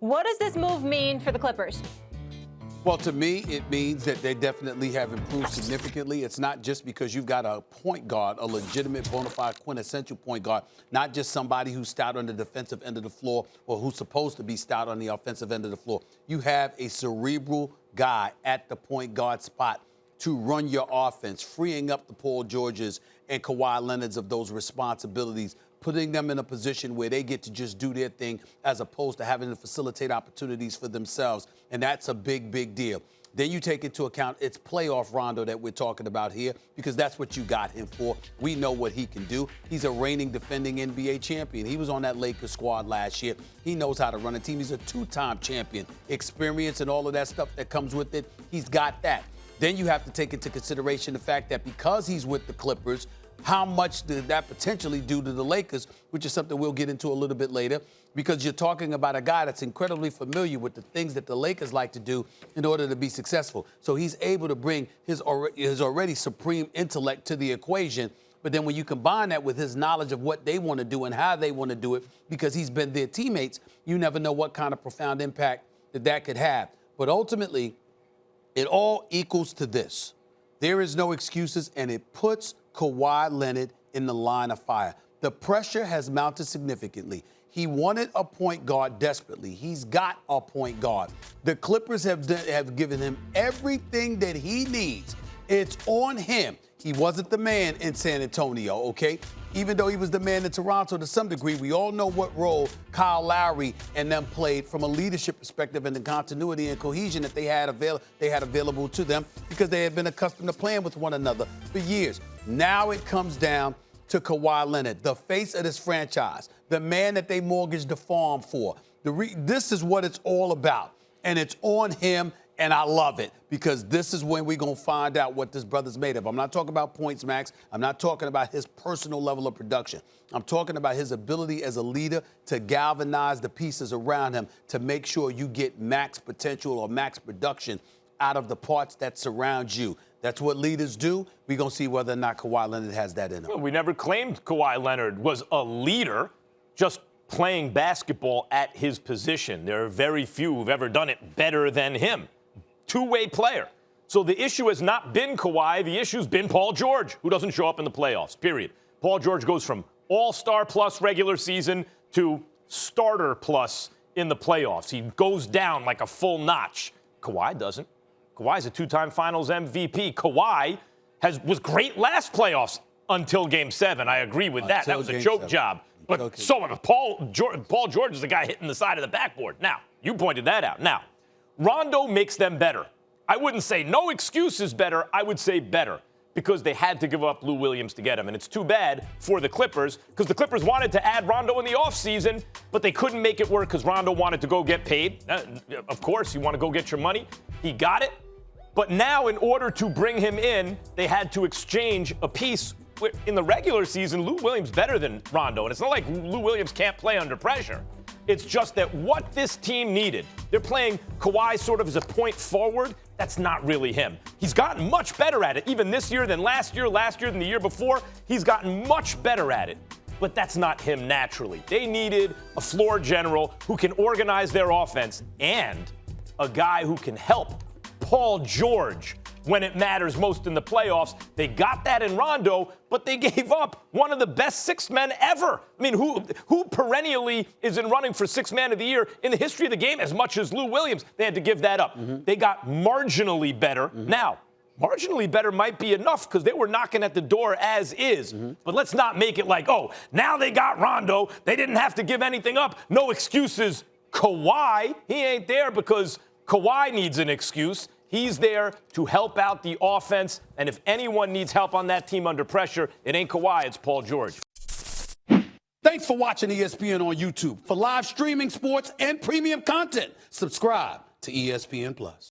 What does this move mean for the Clippers? Well, to me, it means that they definitely have improved significantly. It's not just because you've got a point guard, a legitimate, bona fide, quintessential point guard, not just somebody who's stout on the defensive end of the floor or who's supposed to be stout on the offensive end of the floor. You have a cerebral guy at the point guard spot to run your offense, freeing up the Paul Georges and Kawhi Leonards of those responsibilities, putting them in a position where they get to just do their thing as opposed to having to facilitate opportunities for themselves. And that's a big, big deal. Then you take into account it's playoff Rondo that we're talking about here because that's what you got him for. We know what he can do. He's a reigning, defending NBA champion. He was on that Lakers squad last year. He knows how to run a team. He's a two-time champion. Experience and all of that stuff that comes with it, he's got that. Then you have to take into consideration the fact that because he's with the Clippers, how much did that potentially do to the Lakers, which is something we'll get into a little bit later, because you're talking about a guy that's incredibly familiar with the things that the Lakers like to do in order to be successful. So he's able to bring his already supreme intellect to the equation. But then when you combine that with his knowledge of what they want to do and how they want to do it, because he's been their teammates, you never know what kind of profound impact that could have. But ultimately, it all equals to this. There is no excuses, and it puts Kawhi Leonard in the line of fire. The pressure has mounted significantly. He wanted a point guard desperately. He's got a point guard. The Clippers have given him everything that he needs. It's on him. He wasn't the man in San Antonio, okay? Even though he was the man in Toronto to some degree, we all know what role Kyle Lowry and them played from a leadership perspective and the continuity and cohesion that they had available to them because they had been accustomed to playing with one another for years. Now it comes down to Kawhi Leonard, the face of this franchise, the man that they mortgaged the farm for. This is what it's all about, and it's on him. And I love it because this is when we're going to find out what this brother's made of. I'm not talking about points, Max. I'm not talking about his personal level of production. I'm talking about his ability as a leader to galvanize the pieces around him to make sure you get max potential or max production out of the parts that surround you. That's what leaders do. We're going to see whether or not Kawhi Leonard has that in him. Well, we never claimed Kawhi Leonard was a leader, just playing basketball at his position. There are very few who've ever done it better than him. Two-way player. So the issue has not been Kawhi. The issue's been Paul George, who doesn't show up in the playoffs, period. Paul George goes from all-star plus regular season to starter plus in the playoffs. He goes down like a full notch. Kawhi doesn't. Kawhi's a two-time finals MVP. Kawhi was great last playoffs until Game 7. I agree with that. That was a choke job. But so Paul George is the guy hitting the side of the backboard. Now, you pointed that out. Now, Rondo makes them better. I wouldn't say no excuses better. I would say better because they had to give up Lou Williams to get him. And it's too bad for the Clippers because the Clippers wanted to add Rondo in the offseason, but they couldn't make it work because Rondo wanted to go get paid. Of course, you want to go get your money. He got it. But now in order to bring him in, they had to exchange a piece. In the regular season, Lou Williams better than Rondo. And it's not like Lou Williams can't play under pressure. It's just that what this team needed, they're playing Kawhi sort of as a point forward. That's not really him. He's gotten much better at it, even this year than last year than the year before. He's gotten much better at it. But that's not him naturally. They needed a floor general who can organize their offense and a guy who can help Paul George when it matters most in the playoffs. They got that in Rondo, but they gave up one of the best sixth men ever. I mean, who perennially is in running for sixth man of the year in the history of the game as much as Lou Williams? They had to give that up. They got marginally better. Now, marginally better might be enough because they were knocking at the door as is. But let's not make it like, oh, now they got Rondo. They didn't have to give anything up. No excuses. Kawhi, he ain't there because Kawhi needs an excuse. He's there to help out the offense, and if anyone needs help on that team under pressure, it ain't Kawhi, it's Paul George. Thanks for watching ESPN on YouTube. For live streaming sports and premium content, subscribe to ESPN+.